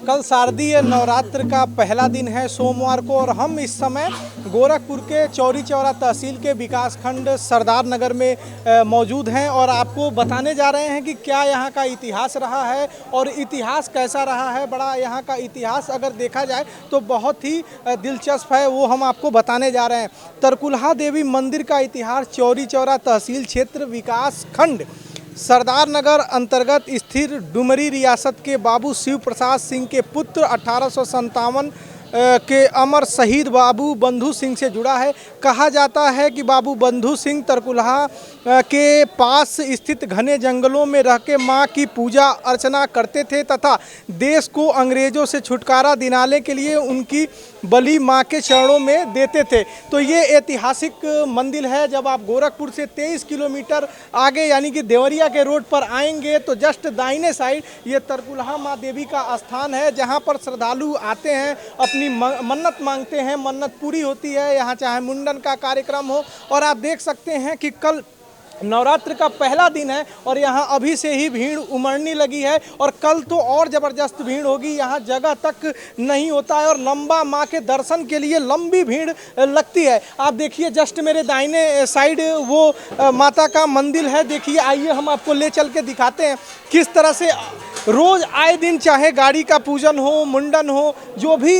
कल शारदीय नवरात्र का पहला दिन है सोमवार को और हम इस समय गोरखपुर के चौरी चौरा तहसील के विकासखंड सरदार नगर में मौजूद हैं और आपको बताने जा रहे हैं कि क्या यहाँ का इतिहास रहा है और इतिहास कैसा रहा है। बड़ा यहाँ का इतिहास अगर देखा जाए तो बहुत ही दिलचस्प है, वो हम आपको बताने जा रहे हैं। तरकुलहा देवी मंदिर का इतिहास चौरी चौरा तहसील क्षेत्र विकासखंड सरदार नगर अंतर्गत स्थित डुमरी रियासत के बाबू शिव प्रसाद सिंह के पुत्र 1857 के अमर शहीद बाबू बंधु सिंह से जुड़ा है। कहा जाता है कि बाबू बंधु सिंह तरकुलहा के पास स्थित घने जंगलों में रह के माँ की पूजा अर्चना करते थे तथा देश को अंग्रेज़ों से छुटकारा दिलाने के लिए उनकी बलि माँ के चरणों में देते थे। तो ये ऐतिहासिक मंदिर है। जब आप गोरखपुर से 23 किलोमीटर आगे यानी कि देवरिया के रोड पर आएंगे तो जस्ट दाहिने साइड ये तरकुलहा माँ देवी का स्थान है, जहाँ पर श्रद्धालु आते हैं, अपनी मन्नत मांगते हैं, मन्नत पूरी होती है। यहाँ चाहे मुंडन का कार्यक्रम हो। और आप देख सकते हैं कि कल नवरात्र का पहला दिन है और यहाँ अभी से ही भीड़ उमड़ने लगी है और कल तो और ज़बरदस्त भीड़ होगी। यहाँ जगह तक नहीं होता है और लंबा माँ के दर्शन के लिए लंबी भीड़ लगती है। आप देखिए जस्ट मेरे दाहिने साइड वो माता का मंदिर है। देखिए, आइए हम आपको ले चल के दिखाते हैं किस तरह से रोज़ आए दिन चाहे गाड़ी का पूजन हो, मुंडन हो, जो भी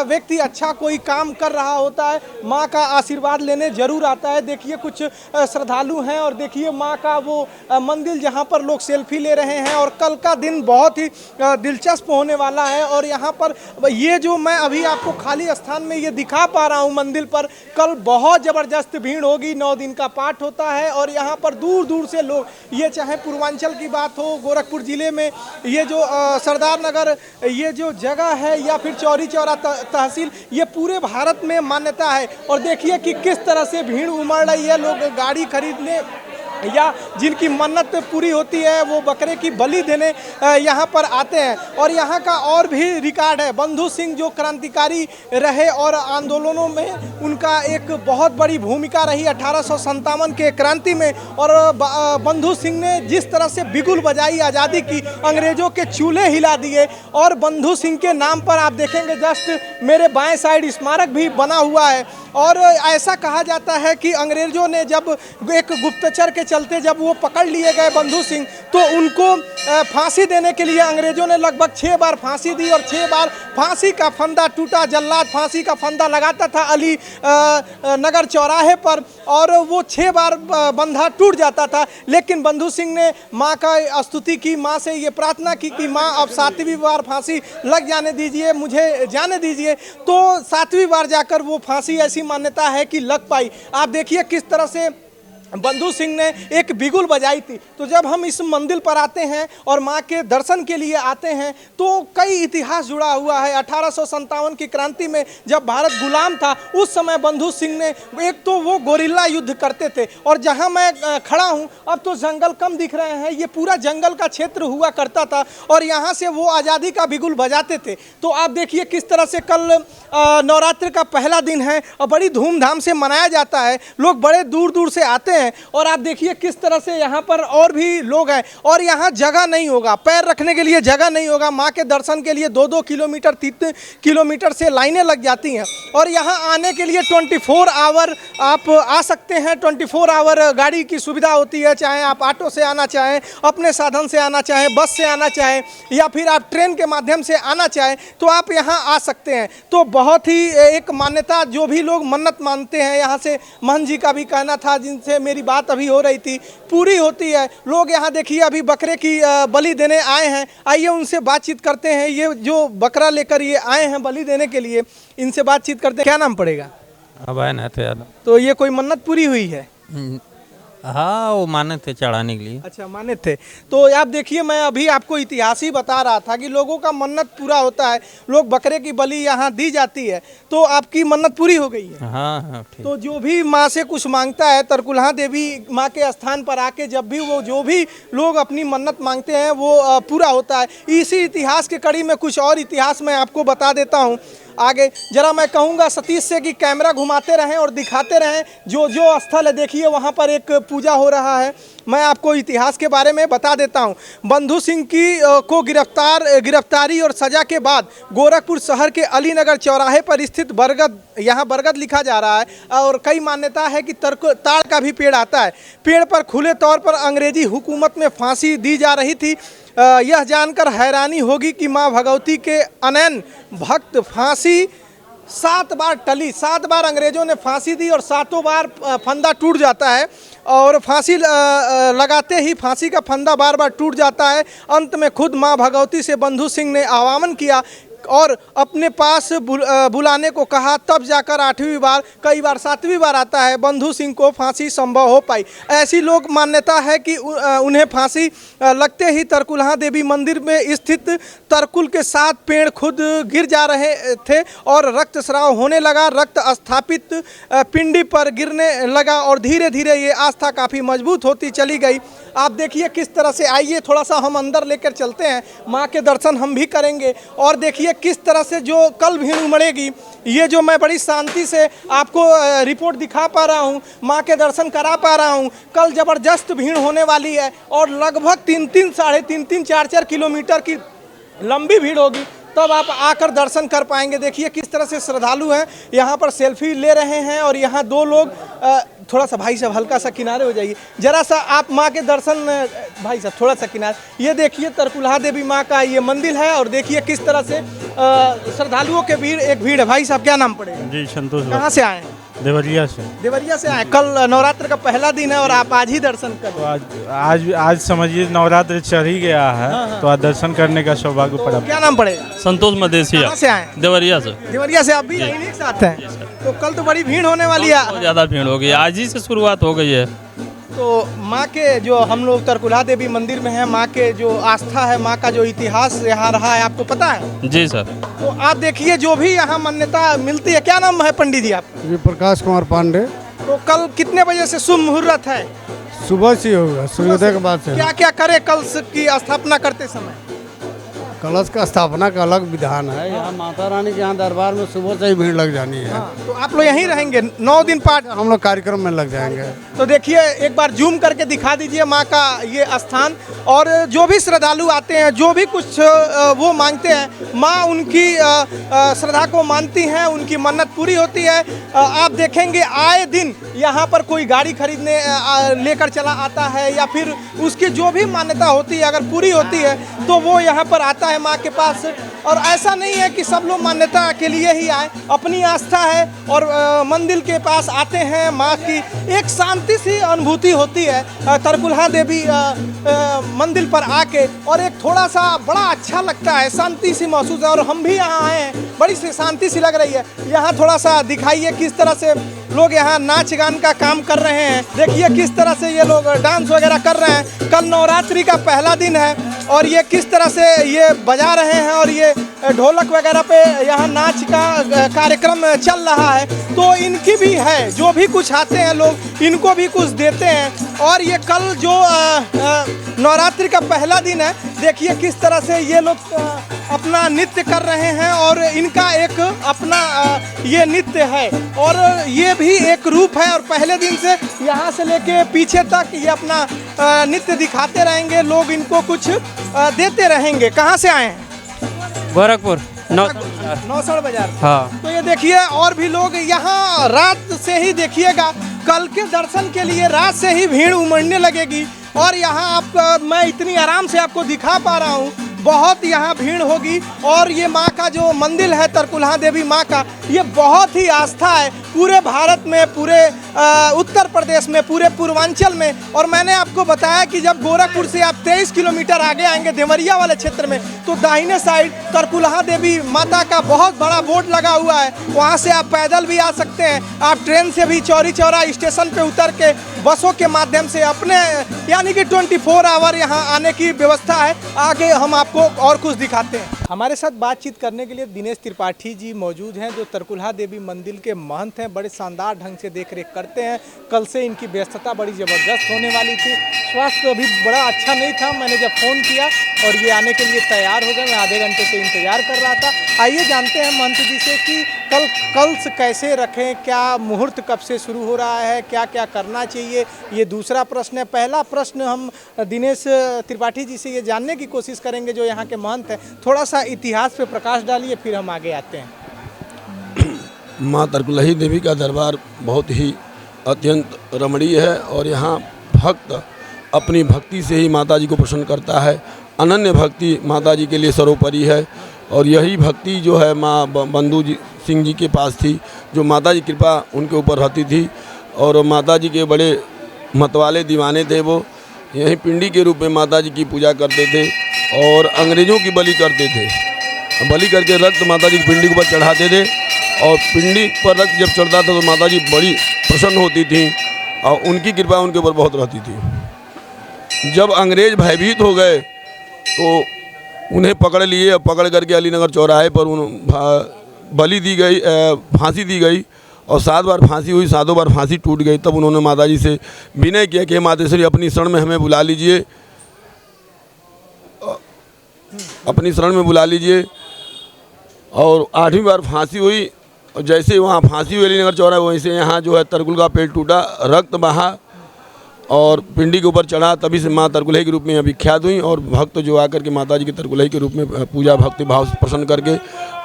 व्यक्ति अच्छा कोई काम कर रहा होता है माँ का आशीर्वाद लेने जरूर आता है। देखिए कुछ श्रद्धालु हैं और देखिए माँ का वो मंदिर जहाँ पर लोग सेल्फी ले रहे हैं और कल का दिन बहुत ही दिलचस्प होने वाला है। और यहाँ पर ये जो मैं अभी आपको खाली स्थान में ये दिखा पा रहा हूँ मंदिर पर, कल बहुत ज़बरदस्त भीड़ होगी। 9 दिन का पाठ होता है और यहाँ पर दूर दूर से लोग, ये चाहे पूर्वांचल की बात हो, गोरखपुर ज़िले में ये जो सरदार नगर ये जो जगह है या फिर चौरी चौरा तहसील, ये पूरे भारत में मान्यता है। और देखिए कि किस तरह से भीड़ उमड़ रही है। लोग गाड़ी खरीदने या जिनकी मन्नत पूरी होती है वो बकरे की बलि देने यहाँ पर आते हैं। और यहाँ का और भी रिकॉर्ड है। बंधु सिंह जो क्रांतिकारी रहे और आंदोलनों में उनका एक बहुत बड़ी भूमिका रही 1857 के क्रांति में। और बंधु सिंह ने जिस तरह से बिगुल बजाई, आज़ादी की, अंग्रेज़ों के चूल्हे हिला दिए। और बंधु सिंह के नाम पर आप देखेंगे जस्ट मेरे बाएं साइड स्मारक भी बना हुआ है। और ऐसा कहा जाता है कि अंग्रेज़ों ने जब एक गुप्तचर के चलते जब वो पकड़ लिए गए बंधु सिंह, तो उनको फांसी देने के लिए अंग्रेज़ों ने लगभग 6 बार फांसी दी और 6 बार फांसी का फंदा टूटा। जल्लाद फांसी का फंदा लगाता था अली नगर चौराहे पर और वो 6 बार बंधा टूट जाता था। लेकिन बंधु सिंह ने माँ का स्तुति की, माँ से ये प्रार्थना की कि माँ अब 7वीं बार फांसी लग जाने दीजिए, मुझे जाने दीजिए। तो 7वीं बार जाकर वो फांसी ऐसी मान्यता है कि लग पाई। आप देखिए किस तरह से बंधु सिंह ने एक बिगुल बजाई थी। तो जब हम इस मंदिर पर आते हैं और माँ के दर्शन के लिए आते हैं तो कई इतिहास जुड़ा हुआ है। 1857 की क्रांति में जब भारत गुलाम था उस समय बंधु सिंह ने, एक तो वो गोरिल्ला युद्ध करते थे और जहाँ मैं खड़ा हूँ अब तो जंगल कम दिख रहे हैं, ये पूरा जंगल का क्षेत्र हुआ करता था और यहाँ से वो आज़ादी का बिगुल बजाते थे। तो आप देखिए किस तरह से कल नवरात्र का पहला दिन है और बड़ी धूमधाम से मनाया जाता है। लोग बड़े दूर दूर से आते हैं और आप देखिए किस तरह से यहाँ पर और भी लोग हैं। और यहाँ जगह नहीं होगा, पैर रखने के लिए जगह नहीं होगा। माँ के दर्शन के लिए 2-2 किलोमीटर 3 किलोमीटर से लाइनें लग जाती हैं। और यहाँ आने के लिए 24 आवर आप आ सकते हैं। 24 आवर गाड़ी की सुविधा होती है, चाहे आप ऑटो से आना चाहें, अपने साधन से आना चाहें, बस से आना चाहें या फिर आप ट्रेन के माध्यम से आना चाहें तो आप यहाँ आ सकते हैं। तो बहुत ही एक मान्यता, जो भी लोग मन्नत मानते हैं, यहाँ से महंत जी का भी कहना था, जिनसे मेरी बात अभी हो रही थी, पूरी होती है। लोग यहाँ देखिए अभी बकरे की बलि देने आए हैं। आइए उनसे बातचीत करते हैं। ये जो बकरा लेकर ये आए हैं बलि देने के लिए, इनसे बातचीत करते हैं। क्या नाम पड़ेगा? अभयनाथ यादव। तो ये कोई मन्नत पूरी हुई है? हाँ, वो माने थे चढ़ाने के लिए। अच्छा, माने थे। तो आप देखिए मैं अभी आपको इतिहास ही बता रहा था कि लोगों का मन्नत पूरा होता है, लोग बकरे की बलि यहाँ दी जाती है। तो आपकी मन्नत पूरी हो गई है? हाँ हाँ ठीक। तो जो भी माँ से कुछ मांगता है, तरकुलहा देवी माँ के स्थान पर आके जब भी वो जो भी लोग अपनी मन्नत मांगते हैं वो पूरा होता है। इसी इतिहास के कड़ी में कुछ और इतिहास मैं आपको बता देता हूँ। आगे जरा मैं कहूँगा सतीश से कि कैमरा घुमाते रहें और दिखाते रहें जो जो स्थल है। देखिए वहाँ पर एक पूजा हो रहा है। मैं आपको इतिहास के बारे में बता देता हूँ। बंधु सिंह की को गिरफ्तारी और सज़ा के बाद गोरखपुर शहर के अलीनगर चौराहे पर स्थित बरगद, यहाँ बरगद लिखा जा रहा है और कई मान्यता है कि ताड़ का भी पेड़ आता है। पेड़ पर खुले तौर पर अंग्रेजी हुकूमत में फांसी दी जा रही थी। यह जानकर हैरानी होगी कि मां भगवती के अनैन भक्त फांसी 7 बार टली। 7 बार अंग्रेजों ने फांसी दी और 7 बार फंदा टूट जाता है और फांसी लगाते ही फांसी का फंदा बार बार टूट जाता है। अंत में खुद मां भगवती से बंधु सिंह ने आह्वान किया और अपने पास बुलाने को कहा, तब जाकर 8वीं बार, कई बार 7वीं बार आता है, बंधु सिंह को फांसी संभव हो पाई। ऐसी लोक मान्यता है कि उन्हें फांसी लगते ही तरकुलहा देवी मंदिर में स्थित तरकुल के 7 पेड़ खुद गिर जा रहे थे और रक्तस्राव होने लगा। रक्त स्थापित पिंडी पर गिरने लगा और धीरे धीरे ये आस्था काफ़ी मजबूत होती चली गई। आप देखिए किस तरह से, आइए थोड़ा सा हम अंदर लेकर चलते हैं, माँ के दर्शन हम भी करेंगे और देखिए किस तरह से जो कल भीड़ उमड़ेगी। ये जो मैं बड़ी शांति से आपको रिपोर्ट दिखा पा रहा हूँ, माँ के दर्शन करा पा रहा हूँ। कल ज़बरदस्त भीड़ होने वाली है और लगभग 3-3, 3.5, 4-4 किलोमीटर की लंबी भीड़ होगी, तब आप आकर दर्शन कर पाएंगे। देखिए किस तरह से श्रद्धालु हैं, यहाँ पर सेल्फी ले रहे हैं और यहाँ 2 लोग, थोड़ा सा भाई साहब हल्का सा किनारे हो जाइए, जरा सा आप माँ के दर्शन, भाई साहब थोड़ा सा किनारे। ये देखिए तरकुलहा देवी माँ का ये मंदिर है और देखिए किस तरह से श्रद्धालुओं के एक भीड़ है। भाई साहब क्या नाम पड़ेगा? जी संतोष। कहाँ से आए हैं? देवरिया से। देवरिया से आए। कल नवरात्र का पहला दिन है और आप आज ही दर्शन कर रहे हैं। तो आज समझिए नवरात्र चढ़ ही गया है, तो आज दर्शन करने का सौभाग्य पड़ा। क्या नाम पड़ेगा? संतोष मदेशिया। कहाँ से आए? देवरिया से। देवरिया से आप भी यहीं एक साथ हैं? तो कल तो बड़ी भीड़ होने वाली है। बहुत ज़्यादा भीड़ हो गई, आज ही से शुरुआत हो गई है। तो माँ के जो हम लोग तरकुलहा देवी मंदिर में है, माँ के जो आस्था है, माँ का जो इतिहास यहाँ रहा है, आपको पता है? जी सर। तो आप देखिए जो भी यहाँ मान्यता मिलती है। क्या नाम है पंडित जी आपका? जी प्रकाश कुमार पांडे। तो कल कितने बजे से शुभ मुहूर्त है? सुबह से होगा, सूर्योदय के बाद से। क्या क्या करे कल की स्थापना करते समय? कलश का स्थापना का अलग विधान है। यहाँ माता रानी के यहाँ दरबार में सुबह से ही भीड़ लग जानी है। तो आप लोग यहीं रहेंगे 9 दिन पाठ? हम लोग कार्यक्रम में लग जाएंगे। तो देखिए एक बार जूम करके दिखा दीजिए माँ का ये स्थान। और जो भी श्रद्धालु आते हैं, जो भी कुछ वो मांगते हैं, माँ उनकी श्रद्धा को मानती हैं, उनकी मन्नत पूरी होती है। आप देखेंगे आए दिन यहाँ पर कोई गाड़ी खरीदने लेकर चला आता है या फिर उसकी जो भी मान्यता होती है अगर पूरी होती है तो वो यहाँ पर आता है माँ के पास। और ऐसा नहीं है कि सब लोग मान्यता के लिए ही आए, अपनी आस्था है और मंदिर के पास आते हैं। माँ की एक शांति सी अनुभूति होती है तरकुलहा देवी मंदिर पर आके और एक थोड़ा सा बड़ा अच्छा लगता है, शांति सी महसूस है। और हम भी यहाँ आए हैं, बड़ी सी शांति सी लग रही है। यहाँ थोड़ा सा दिखाइए किस तरह से लोग यहाँ नाच गान का काम कर रहे हैं। देखिए किस तरह से ये लोग डांस वगैरह कर रहे हैं। कल नवरात्रि का पहला दिन है और ये किस तरह से ये बजा रहे हैं और ये ढोलक वगैरह पे यहाँ नाच का कार्यक्रम चल रहा है। तो इनकी भी है, जो भी कुछ आते हैं लोग इनको भी कुछ देते हैं। और ये कल जो नवरात्रि का पहला दिन है, देखिए किस तरह से ये लोग अपना नृत्य कर रहे हैं और इनका एक अपना ये नृत्य है और ये भी एक रूप है। और पहले दिन से यहाँ से लेके पीछे तक ये अपना नृत्य दिखाते रहेंगे, लोग इनको कुछ देते रहेंगे। कहाँ से आए हैं? गोरखपुर नौसड़ बाजार। हाँ। तो ये देखिए और भी लोग यहाँ रात से ही देखिएगा, कल के दर्शन के लिए रात से ही भीड़ उमड़ने लगेगी। और यहाँ आप मैं इतनी आराम से आपको दिखा पा रहा हूँ, बहुत यहाँ भीड़ होगी। और ये माँ का जो मंदिर है तरकुलहा देवी माँ का, ये बहुत ही आस्था है पूरे भारत में, पूरे उत्तर प्रदेश में, पूरे पूर्वांचल में। और मैंने आपको बताया कि जब गोरखपुर से आप 23 किलोमीटर आगे आएंगे देवरिया वाले क्षेत्र में, तो दाहिने साइड तरकुलहा देवी माता का बहुत बड़ा बोर्ड लगा हुआ है। वहाँ से आप पैदल भी आ सकते हैं, आप ट्रेन से भी चौरी चौरा स्टेशन पे उतर के बसों के माध्यम से अपने यानी कि 24 आवर यहाँ आने की व्यवस्था है। आगे हम आपको और कुछ दिखाते हैं। हमारे साथ बातचीत करने के लिए दिनेश त्रिपाठी जी मौजूद हैं, जो तरकुलहा देवी मंदिर के महंत हैं। बड़े शानदार ढंग से देख रेख करते हैं। कल से इनकी व्यस्तता बड़ी ज़बरदस्त होने वाली थी। स्वास्थ्य अभी बड़ा अच्छा नहीं था। मैंने जब फ़ोन किया और ये आने के लिए तैयार हो गए, मैं आधे घंटे से इंतज़ार कर रहा था। आइए जानते हैं महंत जी से कि कल से कैसे रखें, क्या मुहूर्त कब से शुरू हो रहा है, क्या क्या करना चाहिए, ये दूसरा प्रश्न है। पहला प्रश्न हम दिनेश त्रिपाठी जी से ये जानने की कोशिश करेंगे, जो यहाँ के महंत हैं, थोड़ा सा इतिहास पे प्रकाश डालिए, फिर हम आगे आते हैं। माँ तरकुलही देवी का दरबार बहुत ही अत्यंत रमणीय है और यहाँ भक्त अपनी भक्ति से ही माता जी को प्रसन्न करता है। अनन्य भक्ति माता जी के लिए सर्वोपरि है और यही भक्ति जो है माँ बंधु सिंह जी के पास थी, जो माता जी कृपा उनके ऊपर रहती थी और माता जी के बड़े मतवाले दीवाने थे। वो यहीं पिंडी के रूप में माता जी की पूजा करते थे और अंग्रेज़ों की बलि करते थे। बलि करके रक्त माता जी की पिंडी के ऊपर चढ़ाते थे और पिंडी पर रक्त जब चढ़ता था तो माता जी बड़ी प्रसन्न होती थी और उनकी कृपा उनके ऊपर बहुत रहती थी। जब अंग्रेज़ भयभीत हो गए तो उन्हें पकड़ लिए और पकड़ करके अलीनगर चौराहे पर बलि दी गई, फांसी दी गई और 7 बार फांसी हुई, 7 बार फांसी टूट गई। तब उन्होंने माता जी से विनय किया कि मातेश्वरी अपनी शरण में हमें बुला लीजिए, अपनी शरण में बुला लीजिए। और 8वीं बार फांसी हुई और जैसे वहाँ फांसी हुई अलीनगर चौराहे, वैसे यहाँ जो है तरकुल का पेट टूटा, रक्त बहा और पिंडी के ऊपर चढ़ा। तभी से माँ तरकुलही के रूप में विख्यात हुई और भक्त जो आकर के माता जी के तरकुलही के रूप में पूजा भक्ति भाव से प्रसन्न करके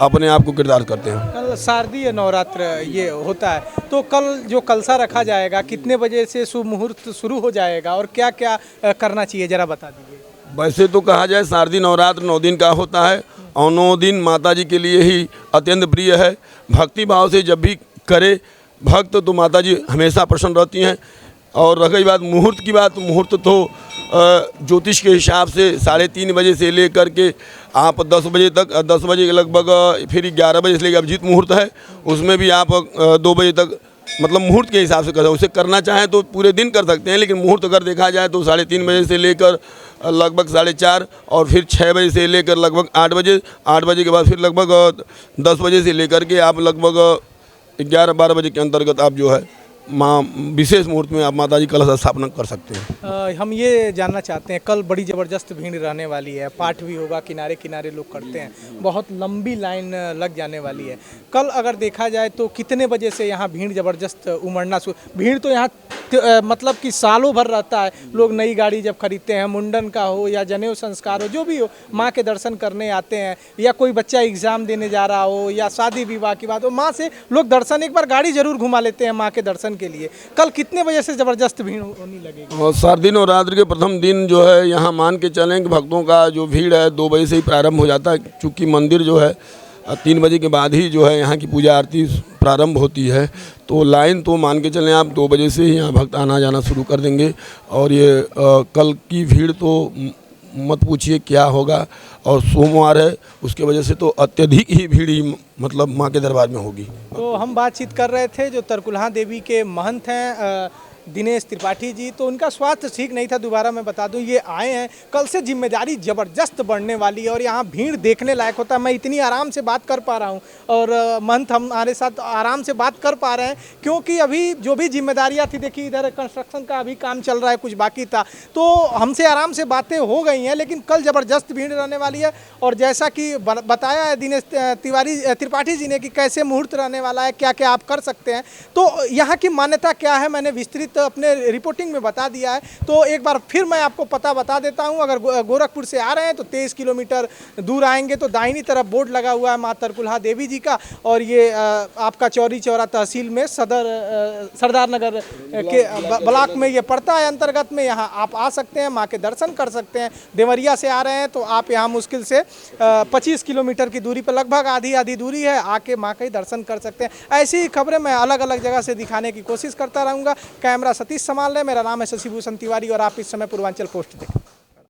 अपने आप को किरदार करते हैं। कल शारदीय नवरात्र ये होता है, तो कल जो कलसा रखा जाएगा कितने बजे से शुभ मुहूर्त शुरू हो जाएगा और क्या क्या करना चाहिए, जरा बता दीजिए। वैसे तो कहा जाए शारदीय नवरात्र 9 दिन का होता है और 9 दिन माता जी के लिए ही अत्यंत प्रिय है। भक्ति भाव से जब भी करे भक्त तो माता जी हमेशा प्रसन्न रहती हैं। और रही बात मुहूर्त की बात, मुहूर्त तो ज्योतिष के हिसाब से 3:30 बजे से लेकर के आप 10 बजे तक, 10 बजे के लगभग फिर 11 बजे से लेकर अभिजीत मुहूर्त है, उसमें भी आप 2 बजे तक, मतलब मुहूर्त के हिसाब से कर, उसे करना चाहें तो पूरे दिन कर सकते हैं। लेकिन मुहूर्त अगर देखा जाए तो 3:30 बजे से लेकर लगभग 4:30 और फिर 6 बजे से लेकर लगभग 8 बजे, 8 बजे के बाद फिर लगभग 10 बजे से लेकर के आप लगभग 11-12 बजे के अंतर्गत आप जो है माँ विशेष मुहूर्त में आप माता जी कलश स्थापना कर सकते हैं। हम ये जानना चाहते हैं, कल बड़ी ज़बरदस्त भीड़ रहने वाली है, पाठ भी होगा, किनारे किनारे लोग करते हैं, बहुत लंबी लाइन लग जाने वाली है। कल अगर देखा जाए तो कितने बजे से यहाँ भीड़ ज़बरदस्त उमड़ना भीड़ तो यहाँ मतलब कि सालों भर रहता है। लोग नई गाड़ी जब खरीदते हैं, मुंडन का हो या जनेऊ संस्कार हो, जो भी हो, माँ के दर्शन करने आते हैं, या कोई बच्चा एग्ज़ाम देने जा रहा हो या शादी विवाह की बात हो, माँ से लोग दर्शन एक बार गाड़ी जरूर घुमा लेते हैं माँ के दर्शन के लिए। कल कितने बजे से ज़बरदस्त भीड़ होने लगेगी? और शारदीय नवरात्र के प्रथम दिन जो है यहाँ मान के चलें कि भक्तों का जो भीड़ है 2 बजे से ही प्रारंभ हो जाता है, क्योंकि मंदिर जो है 3 बजे के बाद ही जो है यहाँ की पूजा आरती प्रारंभ होती है। तो लाइन तो मान के चलें आप 2 बजे से ही यहाँ भक्त आना जाना शुरू कर देंगे। और ये कल की भीड़ तो मत पूछिए क्या होगा, और सोमवार है उसके वजह से तो अत्यधिक ही भीड़ ही मतलब माँ के दरबार में होगी। तो हम बातचीत कर रहे थे जो तरकुलहा देवी के महंत हैं दिनेश त्रिपाठी जी, तो उनका स्वास्थ्य ठीक नहीं था। दोबारा मैं बता दूं, ये आए हैं, कल से जिम्मेदारी ज़बरदस्त बढ़ने वाली है और यहाँ भीड़ देखने लायक होता है। मैं इतनी आराम से बात कर पा रहा हूँ और महंत हमारे साथ आराम से बात कर पा रहे हैं, क्योंकि अभी जो भी जिम्मेदारियाँ थी, देखिए इधर कंस्ट्रक्शन का अभी काम चल रहा है, कुछ बाकी था, तो हमसे आराम से बातें हो गई हैं। लेकिन कल ज़बरदस्त भीड़ रहने वाली है और जैसा कि बताया है दिनेश त्रिपाठी जी ने कि कैसे मुहूर्त रहने वाला है, क्या क्या आप कर सकते हैं, तो यहाँ की मान्यता क्या है मैंने विस्तृत अपने रिपोर्टिंग में बता दिया है। तो एक बार फिर मैं आपको पता बता देता हूं, अगर गोरखपुर से आ रहे हैं तो 23 किलोमीटर दूर आएंगे तो दाहिनी तरफ बोर्ड लगा हुआ है माँ तरकुलहा देवी जी का, और ये आपका चौरी चौरा तहसील में सरदार नगर के ब्लॉक में ये पड़ता है अंतर्गत में। यहाँ आप आ सकते हैं, माँ के दर्शन कर सकते हैं। देवरिया से आ रहे हैं तो आप यहाँ मुश्किल से 25 किलोमीटर की दूरी पर, लगभग आधी दूरी है, आके माँ के दर्शन कर सकते हैं। ऐसी खबरें मैं अलग अलग जगह से दिखाने की कोशिश करता रहूँगा। कैमरा सतीश संभाल रहे, मेरा नाम है शशिभूषण तिवारी और आप इस समय पूर्वांचल पोस्ट देखें।